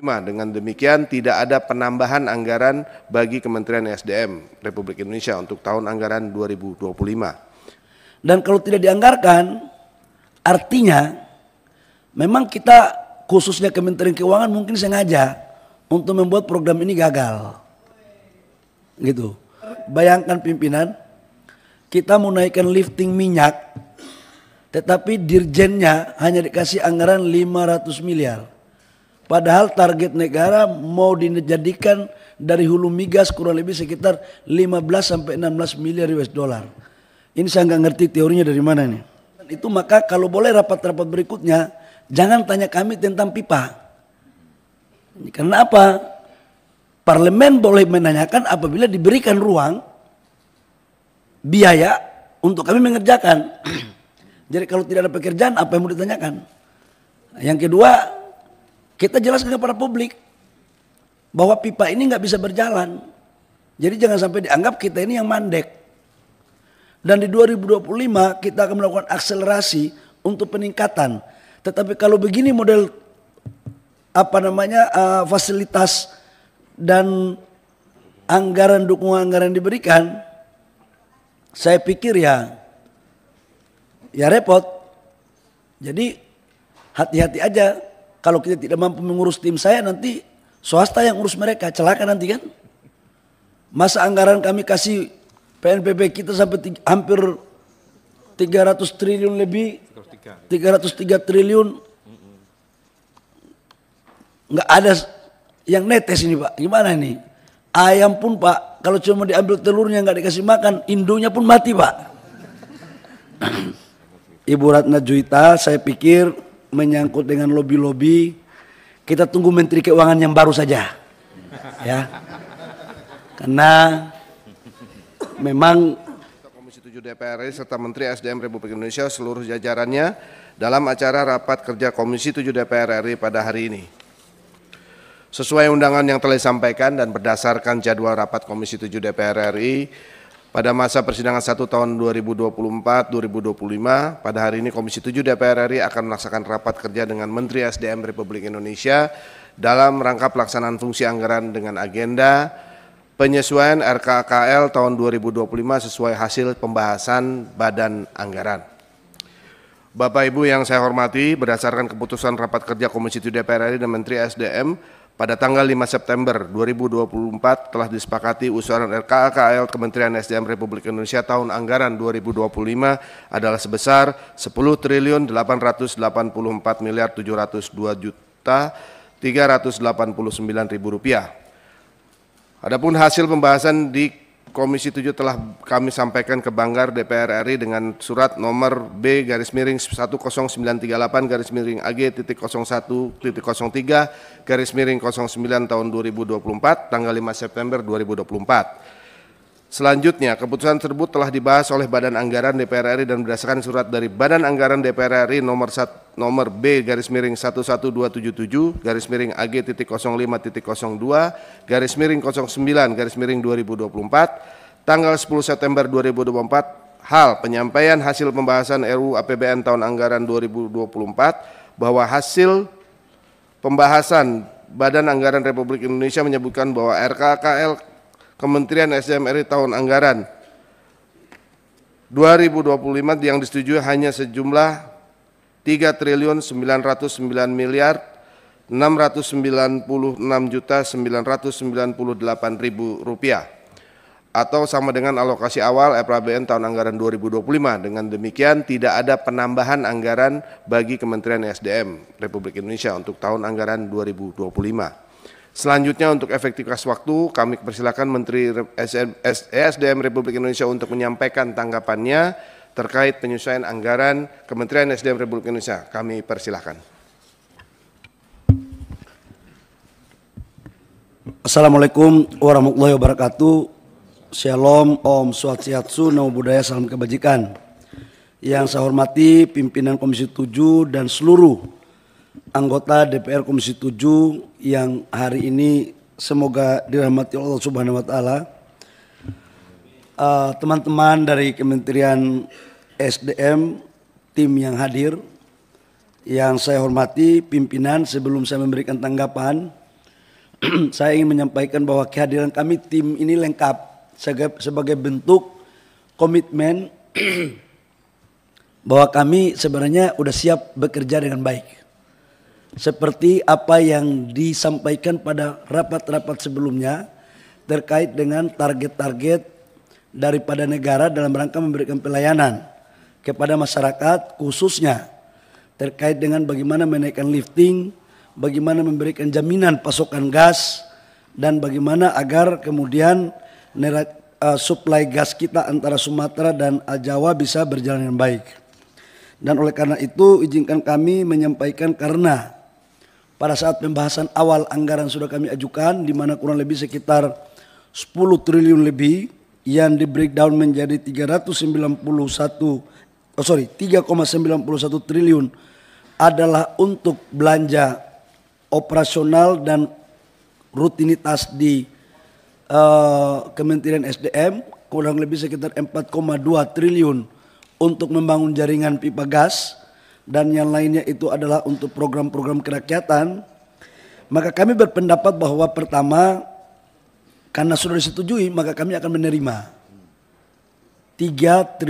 Dengan demikian tidak ada penambahan anggaran bagi Kementerian SDM Republik Indonesia untuk tahun anggaran 2025. Dan kalau tidak dianggarkan, artinya memang kita khususnya Kementerian Keuangan mungkin sengaja untuk membuat program ini gagal. Gitu. Bayangkan pimpinan, kita mau naikkan lifting minyak, tetapi dirjennya hanya dikasih anggaran 500 miliar. Padahal target negara mau dijadikan dari hulu migas kurang lebih sekitar 15 sampai 16 miliar US dollar. Ini saya nggak ngerti teorinya dari mana nih. Itu maka kalau boleh rapat-rapat berikutnya jangan tanya kami tentang pipa. Karena apa? Parlemen boleh menanyakan apabila diberikan ruang biaya untuk kami mengerjakan. Jadi kalau tidak ada pekerjaan apa yang mau ditanyakan? Yang kedua, kita jelaskan kepada publik bahwa pipa ini nggak bisa berjalan. Jadi jangan sampai dianggap kita ini yang mandek. Dan di 2025 kita akan melakukan akselerasi untuk peningkatan. Tetapi kalau begini model fasilitas dan anggaran dukungan anggaran diberikan, saya pikir ya repot. Jadi hati-hati aja. Kalau kita tidak mampu mengurus tim saya, nanti swasta yang urus mereka, celaka nanti kan. Masa anggaran kami kasih PNBP kita sampai hampir 300 triliun lebih, 303 triliun. Nggak ada yang netes ini Pak, gimana ini? Ayam pun Pak, kalau cuma diambil telurnya nggak dikasih makan, induknya pun mati Pak. Ibu Ratna Juwita, saya pikir menyangkut dengan lobi-lobi, kita tunggu Menteri Keuangan yang baru saja, ya. Karena memang Komisi 7 DPR RI serta Menteri SDM Republik Indonesia seluruh jajarannya dalam acara rapat kerja Komisi 7 DPR RI pada hari ini. Sesuai undangan yang telah disampaikan dan berdasarkan jadwal rapat Komisi 7 DPR RI pada masa persidangan 1 tahun 2024-2025, pada hari ini Komisi 7 DPR RI akan melaksanakan rapat kerja dengan Menteri SDM Republik Indonesia dalam rangka pelaksanaan fungsi anggaran dengan agenda penyesuaian RKKL tahun 2025 sesuai hasil pembahasan Badan Anggaran. Bapak Ibu yang saya hormati, berdasarkan keputusan rapat kerja Komisi 7 DPR RI dan Menteri SDM pada tanggal 5 September 2024 telah disepakati usulan RKKL Kementerian SDM Republik Indonesia tahun anggaran 2025 adalah sebesar 10.884.702.389.000 rupiah. Adapun hasil pembahasan di Komisi 7 telah kami sampaikan ke Banggar DPR RI dengan surat nomor B-19018-01.03/09 tahun 2024 tanggal 5 September 2024. Selanjutnya, keputusan tersebut telah dibahas oleh Badan Anggaran DPR RI dan berdasarkan surat dari Badan Anggaran DPR RI nomor B-005.09/09/2024 tanggal 10 September 2024 hal penyampaian hasil pembahasan RUU APBN tahun anggaran 2024 bahwa hasil pembahasan Badan Anggaran Republik Indonesia menyebutkan bahwa RKKL Kementerian SDM RI tahun anggaran 2025 yang disetujui hanya sejumlah 3.996.696.998.000 rupiah atau sama dengan alokasi awal APBN tahun anggaran 2025. Dengan demikian tidak ada penambahan anggaran bagi Kementerian SDM Republik Indonesia untuk tahun anggaran 2025. Selanjutnya untuk efektivitas waktu kami persilakan Menteri SDM Republik Indonesia untuk menyampaikan tanggapannya terkait penyesuaian anggaran Kementerian SDM Republik Indonesia. Kami persilakan. Assalamualaikum warahmatullahi wabarakatuh. Shalom, Om Swastiastu, Namo Buddhaya, salam kebajikan. Yang saya hormati pimpinan Komisi 7 dan seluruh anggota DPR Komisi 7 yang hari ini semoga dirahmati Allah Subhanahu wa taala. Teman-teman dari Kementerian SDM, tim yang hadir, yang saya hormati pimpinan, sebelum saya memberikan tanggapan, saya ingin menyampaikan bahwa kehadiran kami tim ini lengkap sebagai bentuk komitmen bahwa kami sebenarnya sudah siap bekerja dengan baik. Seperti apa yang disampaikan pada rapat-rapat sebelumnya terkait dengan target-target daripada negara dalam rangka memberikan pelayanan kepada masyarakat, khususnya terkait dengan bagaimana menaikkan lifting, bagaimana memberikan jaminan pasokan gas, dan bagaimana agar kemudian suplai gas kita antara Sumatera dan Jawa bisa berjalan dengan baik. Dan oleh karena itu izinkan kami menyampaikan, karena pada saat pembahasan awal anggaran sudah kami ajukan, di mana kurang lebih sekitar 10 triliun lebih yang di breakdown menjadi 3,91 triliun adalah untuk belanja operasional dan rutinitas di Kementerian SDM, kurang lebih sekitar 4,2 triliun untuk membangun jaringan pipa gas, dan yang lainnya itu adalah untuk program-program kerakyatan. Maka kami berpendapat bahwa pertama, karena sudah disetujui, maka kami akan menerima 3,91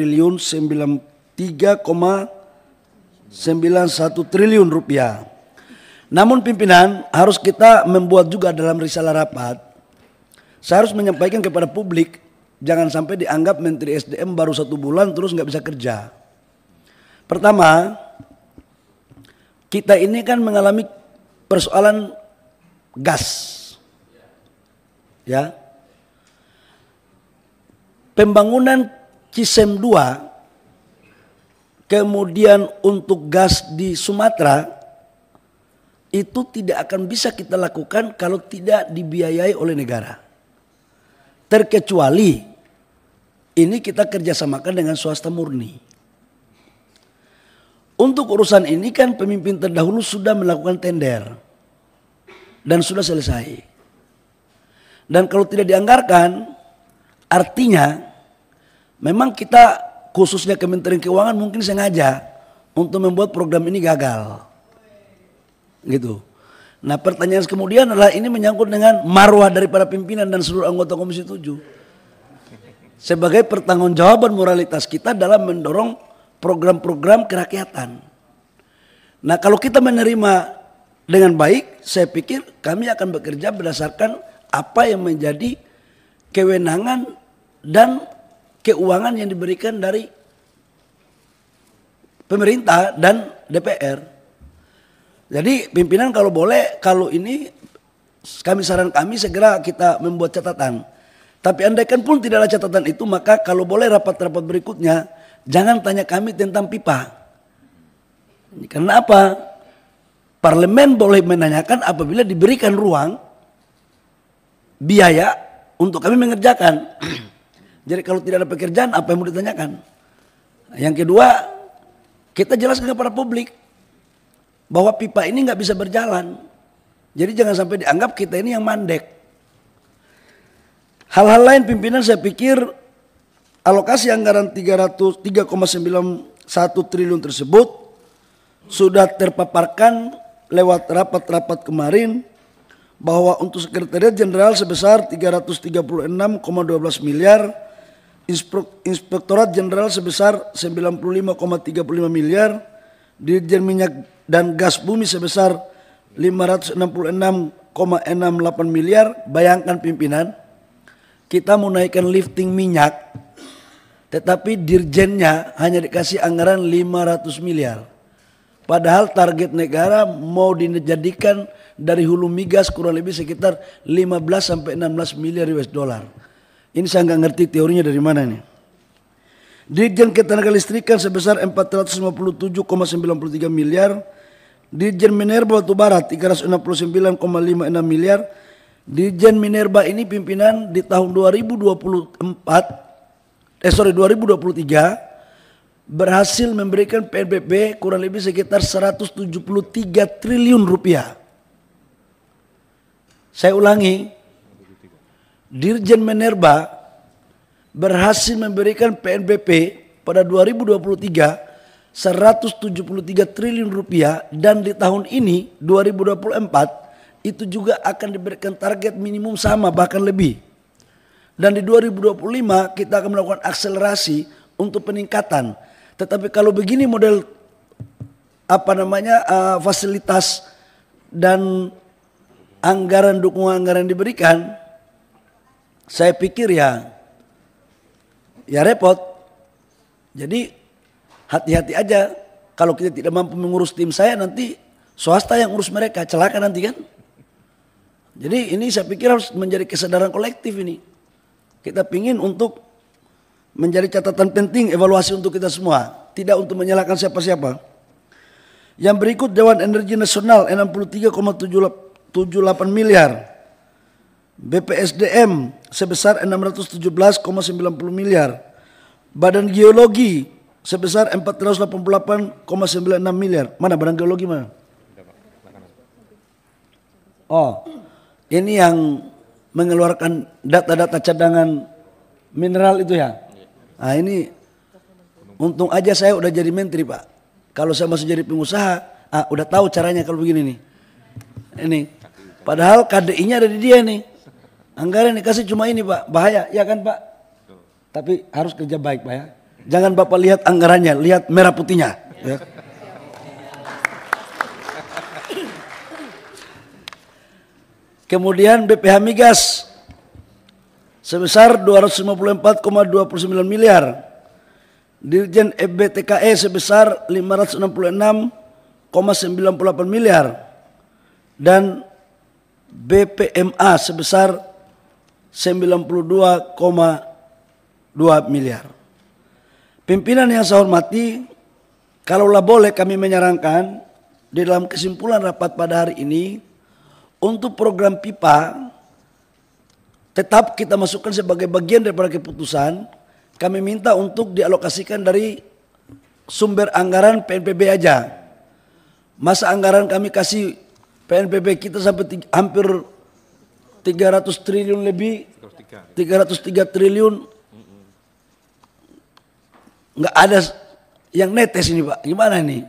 triliun rupiah. Namun pimpinan, harus kita membuat juga dalam risalah rapat, saya harus menyampaikan kepada publik, jangan sampai dianggap Menteri SDM baru 1 bulan terus nggak bisa kerja. Pertama, kita ini kan mengalami persoalan gas, ya. Pembangunan Cisem 2, kemudian untuk gas di Sumatera, itu tidak akan bisa kita lakukan kalau tidak dibiayai oleh negara. Terkecuali ini kita kerjasamakan dengan swasta murni. Untuk urusan ini kan pemimpin terdahulu sudah melakukan tender dan sudah selesai. Dan kalau tidak dianggarkan, artinya memang kita khususnya Kementerian Keuangan mungkin sengaja untuk membuat program ini gagal. Gitu. Nah, pertanyaan kemudian adalah ini menyangkut dengan marwah daripada pimpinan dan seluruh anggota Komisi 7. Sebagai pertanggungjawaban moralitas kita dalam mendorong program-program kerakyatan. Nah, kalau kita menerima dengan baik, saya pikir kami akan bekerja berdasarkan apa yang menjadi kewenangan dan keuangan yang diberikan dari pemerintah dan DPR. Jadi pimpinan kalau boleh, kalau ini saran kami segera kita membuat catatan. Tapi andaikan pun tidak ada catatan itu, maka kalau boleh rapat-rapat berikutnya jangan tanya kami tentang pipa. Karena apa? Parlemen boleh menanyakan apabila diberikan ruang biaya untuk kami mengerjakan. Jadi kalau tidak ada pekerjaan, apa yang mau ditanyakan? Yang kedua, kita jelaskan kepada publik bahwa pipa ini nggak bisa berjalan. Jadi jangan sampai dianggap kita ini yang mandek. Hal-hal lain pimpinan, saya pikir alokasi anggaran 3,91 triliun tersebut sudah terpaparkan lewat rapat-rapat kemarin, bahwa untuk Sekretariat Jenderal sebesar 336,12 miliar, Inspektorat Jenderal sebesar 95,35 miliar, Dirjen Minyak dan Gas Bumi sebesar 566,68 miliar. Bayangkan pimpinan, kita mau naikkan lifting minyak, tetapi dirjennya hanya dikasih anggaran 500 miliar. Padahal target negara mau dijadikan dari hulu migas kurang lebih sekitar 15-16 miliar US dollar. Ini saya nggak ngerti teorinya dari mana nih. Dirjen Ketenagalistrikan sebesar 457,93 miliar. Dirjen Minerba Batubara 369,56 miliar. Dirjen Minerba ini pimpinan di tahun 2023 berhasil memberikan PNBP kurang lebih sekitar 173 triliun rupiah. Saya ulangi, Dirjen Minerba berhasil memberikan PNBP pada 2023 173 triliun rupiah, dan di tahun ini 2024 itu juga akan diberikan target minimum sama bahkan lebih. Dan di 2025 kita akan melakukan akselerasi untuk peningkatan. Tetapi kalau begini model fasilitas dan anggaran, dukungan anggaran diberikan, saya pikir ya repot. Jadi hati-hati aja, kalau kita tidak mampu mengurus tim saya, nanti swasta yang urus mereka, celaka nanti kan. Jadi ini saya pikir harus menjadi kesadaran kolektif ini. Kita pingin untuk menjadi catatan penting evaluasi untuk kita semua, tidak untuk menyalahkan siapa-siapa. Yang berikut, Dewan Energi Nasional 63,78 miliar, BPSDM sebesar 617,90 miliar, Badan Geologi sebesar 488,96 miliar. Mana Badan Geologi mana? Oh, ini yang mengeluarkan data-data cadangan mineral itu ya. Nah ini untung aja saya udah jadi menteri Pak. Kalau saya masih jadi pengusaha, udah tahu caranya kalau begini nih. Ini, padahal KDI-nya ada di dia nih. Anggaran dikasih cuma ini Pak, bahaya, ya kan Pak? Tapi harus kerja baik Pak ya. Jangan Bapak lihat anggarannya, lihat merah putihnya. Ya. Kemudian BPH Migas sebesar 254,29 miliar. Dirjen EBTKE sebesar 566,98 miliar. Dan BPMA sebesar 92,2 miliar. Pimpinan yang saya hormati, kalaulah boleh kami menyarankan di dalam kesimpulan rapat pada hari ini, untuk program pipa tetap kita masukkan sebagai bagian daripada keputusan. Kami minta untuk dialokasikan dari sumber anggaran PNPB aja. Masa anggaran kami kasih PNPB kita sampai hampir 300 triliun lebih, 303 triliun. Nggak ada yang netes ini Pak, gimana ini?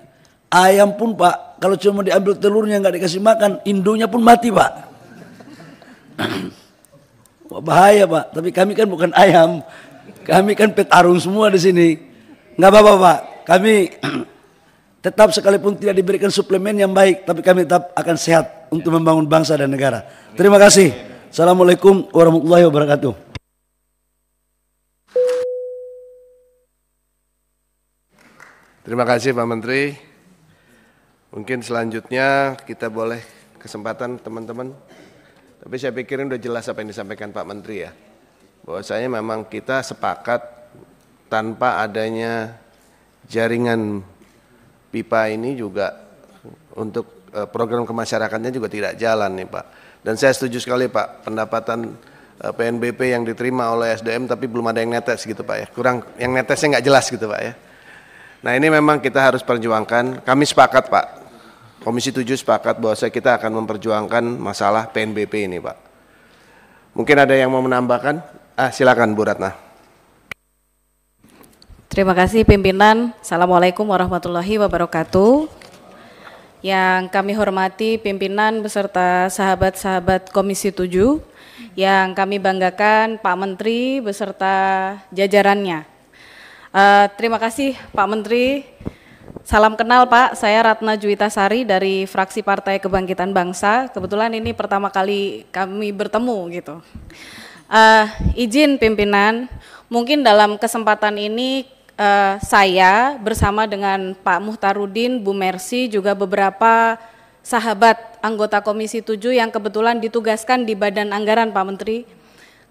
Ayam pun Pak, kalau cuma diambil telurnya nggak dikasih makan, indunya pun mati Pak. Wah, bahaya Pak, tapi kami kan bukan ayam. Kami kan petarung semua di sini. Nggak apa-apa Pak, kami tetap sekalipun tidak diberikan suplemen yang baik, tapi kami tetap akan sehat untuk membangun bangsa dan negara. Terima kasih. Assalamualaikum warahmatullahi wabarakatuh. Terima kasih Pak Menteri. Mungkin selanjutnya kita boleh kesempatan teman-teman. Tapi saya pikir ini udah jelas apa yang disampaikan Pak Menteri ya. Bahwasanya memang kita sepakat tanpa adanya jaringan pipa ini juga untuk program kemasyarakatnya juga tidak jalan nih Pak. Dan saya setuju sekali Pak, pendapatan PNBP yang diterima oleh SDM tapi belum ada yang netes gitu Pak ya. Kurang, yang netesnya nggak jelas gitu Pak ya. Nah ini memang kita harus perjuangkan, kami sepakat Pak, Komisi 7 sepakat bahwa kita akan memperjuangkan masalah PNBP ini Pak. Mungkin ada yang mau menambahkan? Silakan Bu Ratna. Terima kasih pimpinan. Assalamualaikum warahmatullahi wabarakatuh. Yang kami hormati pimpinan beserta sahabat-sahabat Komisi 7, yang kami banggakan Pak Menteri beserta jajarannya. Terima kasih Pak Menteri. Salam kenal Pak, saya Ratna Juwitasari dari fraksi Partai Kebangkitan Bangsa. Kebetulan ini pertama kali kami bertemu gitu. Izin pimpinan, mungkin dalam kesempatan ini saya bersama dengan Pak Muhtarudin, Bu Mercy, juga beberapa sahabat anggota Komisi 7 yang kebetulan ditugaskan di Badan Anggaran Pak Menteri,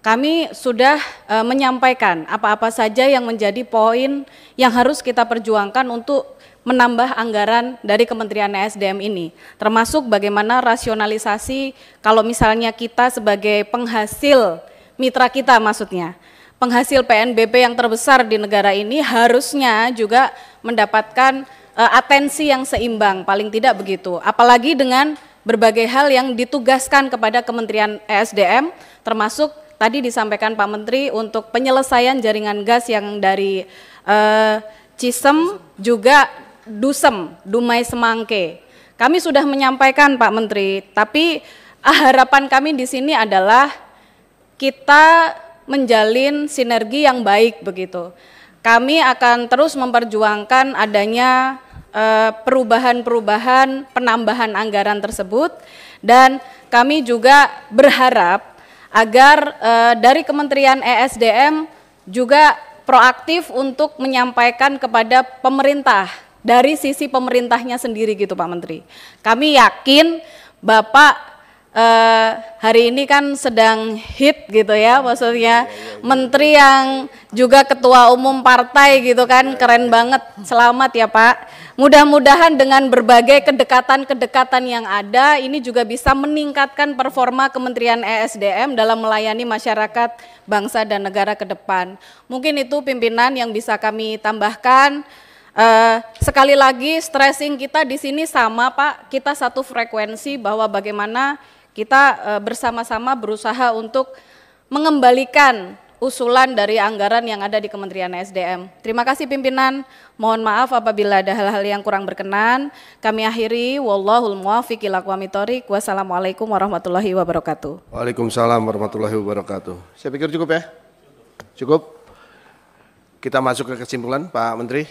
kami sudah menyampaikan apa-apa saja yang menjadi poin yang harus kita perjuangkan untuk menambah anggaran dari Kementerian ESDM ini, termasuk bagaimana rasionalisasi kalau misalnya kita sebagai penghasil mitra kita, maksudnya penghasil PNBP yang terbesar di negara ini harusnya juga mendapatkan atensi yang seimbang, paling tidak begitu, apalagi dengan berbagai hal yang ditugaskan kepada Kementerian ESDM, termasuk tadi disampaikan Pak Menteri untuk penyelesaian jaringan gas yang dari Cisem juga Dusem, Dumai Semangke. Kami sudah menyampaikan Pak Menteri, tapi harapan kami di sini adalah kita menjalin sinergi yang baik begitu. Kami akan terus memperjuangkan adanya perubahan-perubahan penambahan anggaran tersebut, dan kami juga berharap agar dari Kementerian ESDM juga proaktif untuk menyampaikan kepada pemerintah dari sisi pemerintahnya sendiri gitu Pak Menteri. Kami yakin Bapak hari ini kan sedang hit gitu ya, maksudnya menteri yang juga ketua umum partai gitu kan, keren banget. Selamat ya Pak. Mudah-mudahan dengan berbagai kedekatan-kedekatan yang ada, ini juga bisa meningkatkan performa Kementerian ESDM dalam melayani masyarakat, bangsa dan negara ke depan. Mungkin itu pimpinan yang bisa kami tambahkan. Sekali lagi stressing kita di sini sama Pak, kita satu frekuensi bahwa bagaimana kita bersama-sama berusaha untuk mengembalikan usulan dari anggaran yang ada di Kementerian ESDM. Terima kasih pimpinan, mohon maaf apabila ada hal-hal yang kurang berkenan. Kami akhiri, wallahul muwaffiq ila aqwamit thoriq. Wassalamualaikum warahmatullahi wabarakatuh. Waalaikumsalam warahmatullahi wabarakatuh. Saya pikir cukup ya? Cukup? Kita masuk ke kesimpulan, Pak Menteri.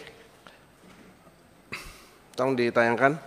Tolong ditayangkan.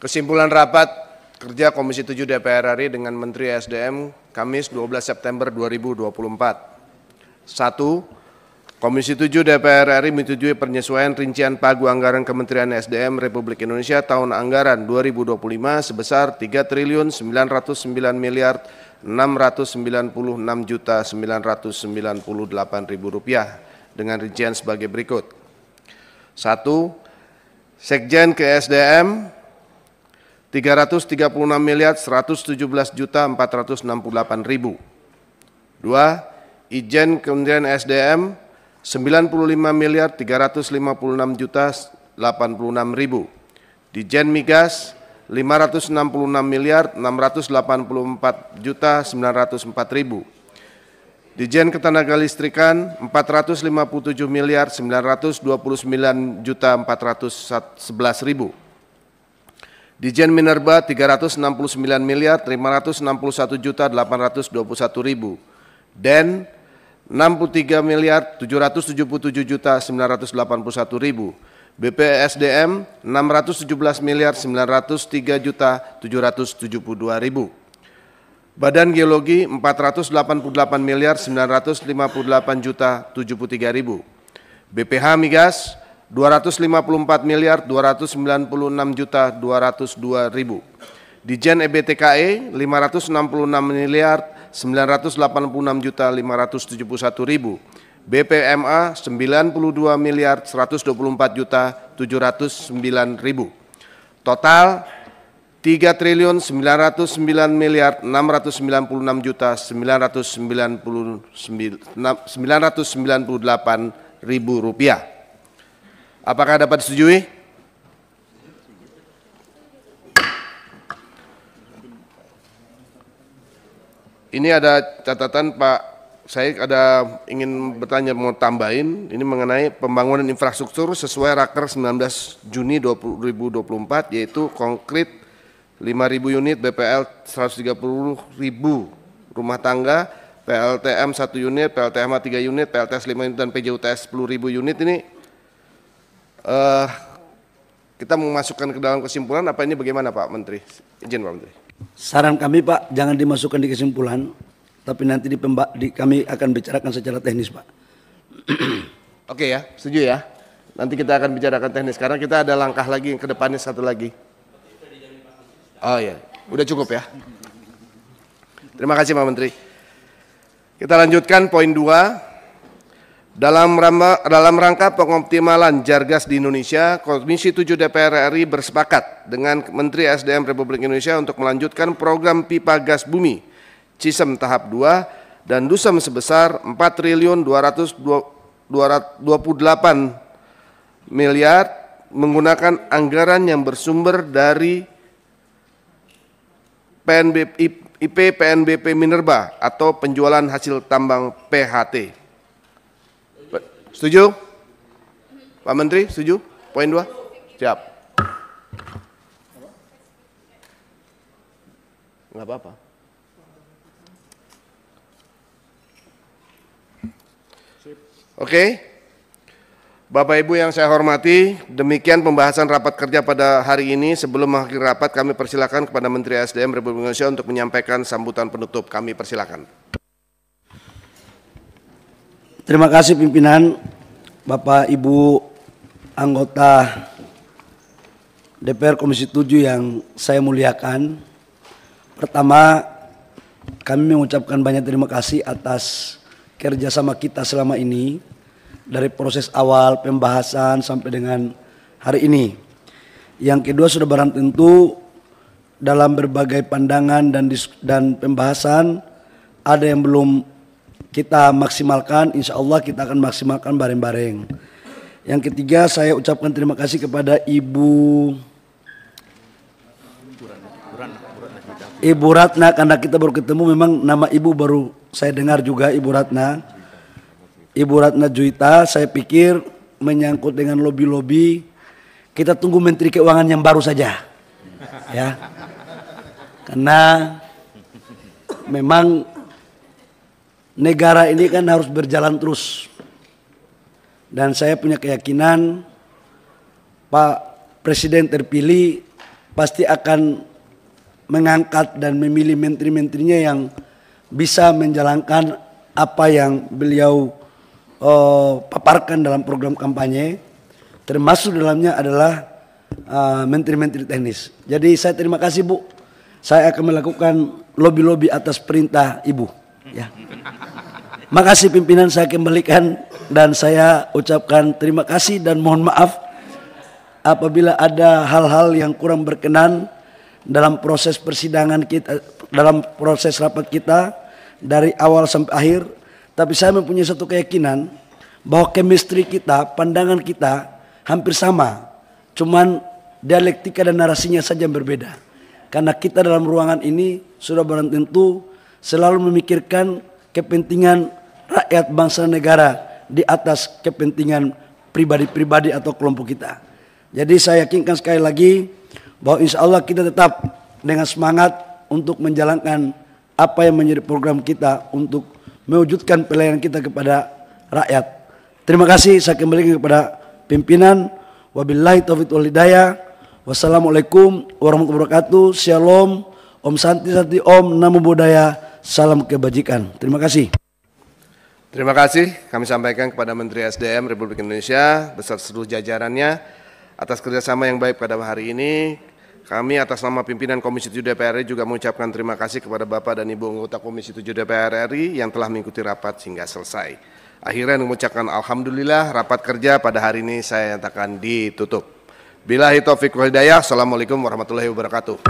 Kesimpulan rapat kerja Komisi 7 DPR RI dengan Menteri SDM Kamis 12 September 2024. 1. Komisi 7 DPR RI menyetujui penyesuaian rincian pagu anggaran Kementerian SDM Republik Indonesia tahun anggaran 2025 sebesar Rp3.996.998.000 dengan rincian sebagai berikut. 1. Sekjen ke SDM Rp336.117.468.000. 2. Ijen Kementerian SDM Rp95.356.086.000. Dijen Migas Rp566.684.904.000. Dijen Ketenagalistrikan Rp457.929.411.000. Dijen Minerba Rp369.561.821.000. Den Rp63.777.981.000. BPSDM Rp617.903.772.000. Badan Geologi Rp488.958.073.000. BPH Migas Rp254.296.202.000. Dijen EBTKE Rp566.986.571.000. BPMA Rp92.124.709.000. Total Rp3.996.998.000. Apakah dapat disetujui? Ini ada catatan Pak, saya ingin bertanya, mau tambahin, ini mengenai pembangunan infrastruktur sesuai Raker 19 Juni 2024, yaitu konkret 5.000 unit, BPL 130.000 rumah tangga, PLTM 1 unit, PLTMA 3 unit, PLTS 5 unit, dan PJUTS 10.000 unit. Ini kita memasukkan ke dalam kesimpulan, apa ini bagaimana Pak Menteri? Izin Pak Menteri. Saran kami Pak, jangan dimasukkan di kesimpulan, tapi nanti kami akan bicarakan secara teknis Pak. Oke ya, setuju ya. Nanti kita akan bicarakan teknis, karena kita ada langkah lagi yang ke depannya satu lagi. Oh ya, udah cukup ya. Terima kasih Pak Menteri. Kita lanjutkan poin 2. Dalam rangka pengoptimalan Jargas di Indonesia, Komisi 7 DPR RI bersepakat dengan Menteri SDM Republik Indonesia untuk melanjutkan program pipa gas bumi Cisem tahap 2 dan Dusem sebesar 4.228 miliar menggunakan anggaran yang bersumber dari IP PNBP Minerba atau penjualan hasil tambang PHT. Setuju? Pak Menteri, setuju? Poin 2? Siap. Enggak apa-apa. Oke. Bapak Ibu yang saya hormati, demikian pembahasan rapat kerja pada hari ini. Sebelum mengakhiri rapat, kami persilakan kepada Menteri SDM Republik Indonesia untuk menyampaikan sambutan penutup. Kami persilakan. Terima kasih pimpinan, Bapak Ibu anggota DPR Komisi 7 yang saya muliakan. Pertama, kami mengucapkan banyak terima kasih atas kerjasama kita selama ini, dari proses awal pembahasan sampai dengan hari ini. Yang kedua, sudah barang tentu dalam berbagai pandangan dan pembahasan ada yang belum kita maksimalkan, insya Allah kita akan maksimalkan bareng-bareng. Yang ketiga, saya ucapkan terima kasih kepada Ibu Ratna, karena kita baru ketemu, memang nama Ibu baru saya dengar juga, Ibu Ratna. Ibu Ratna Juwita, saya pikir menyangkut dengan lobi-lobi, kita tunggu Menteri Keuangan yang baru saja. Ya. Karena memang negara ini kan harus berjalan terus. Dan saya punya keyakinan Pak Presiden terpilih pasti akan mengangkat dan memilih menteri-menterinya yang bisa menjalankan apa yang beliau paparkan dalam program kampanye. Termasuk dalamnya adalah menteri-menteri teknis. Jadi saya terima kasih Bu. Saya akan melakukan lobi-lobi atas perintah Ibu. Ya. Makasih pimpinan, saya kembalikan dan saya ucapkan terima kasih dan mohon maaf apabila ada hal-hal yang kurang berkenan dalam proses persidangan kita, dalam proses rapat kita dari awal sampai akhir. Tapi saya mempunyai satu keyakinan bahwa chemistry kita, pandangan kita hampir sama, cuman dialektika dan narasinya saja yang berbeda. Karena kita dalam ruangan ini sudah barang tentu selalu memikirkan kepentingan rakyat bangsa negara di atas kepentingan pribadi-pribadi atau kelompok kita. Jadi saya yakinkan sekali lagi bahwa insya Allah kita tetap dengan semangat untuk menjalankan apa yang menjadi program kita untuk mewujudkan pelayanan kita kepada rakyat. Terima kasih, saya kembalikan kepada pimpinan. Wabillahi taufiq wal hidayah. Wassalamualaikum warahmatullahi wabarakatuh. Shalom, Om Santi Santi Om, Namo Buddhaya, salam kebajikan. Terima kasih. Terima kasih kami sampaikan kepada Menteri SDM Republik Indonesia beserta seluruh jajarannya atas kerjasama yang baik pada hari ini. Kami atas nama pimpinan Komisi 7 DPR RI juga mengucapkan terima kasih kepada Bapak dan Ibu anggota Komisi 7 DPR RI yang telah mengikuti rapat hingga selesai. Akhirnya mengucapkan Alhamdulillah, rapat kerja pada hari ini saya nyatakan ditutup. Billahi taufiq wal hidayah. Assalamualaikum warahmatullahi wabarakatuh.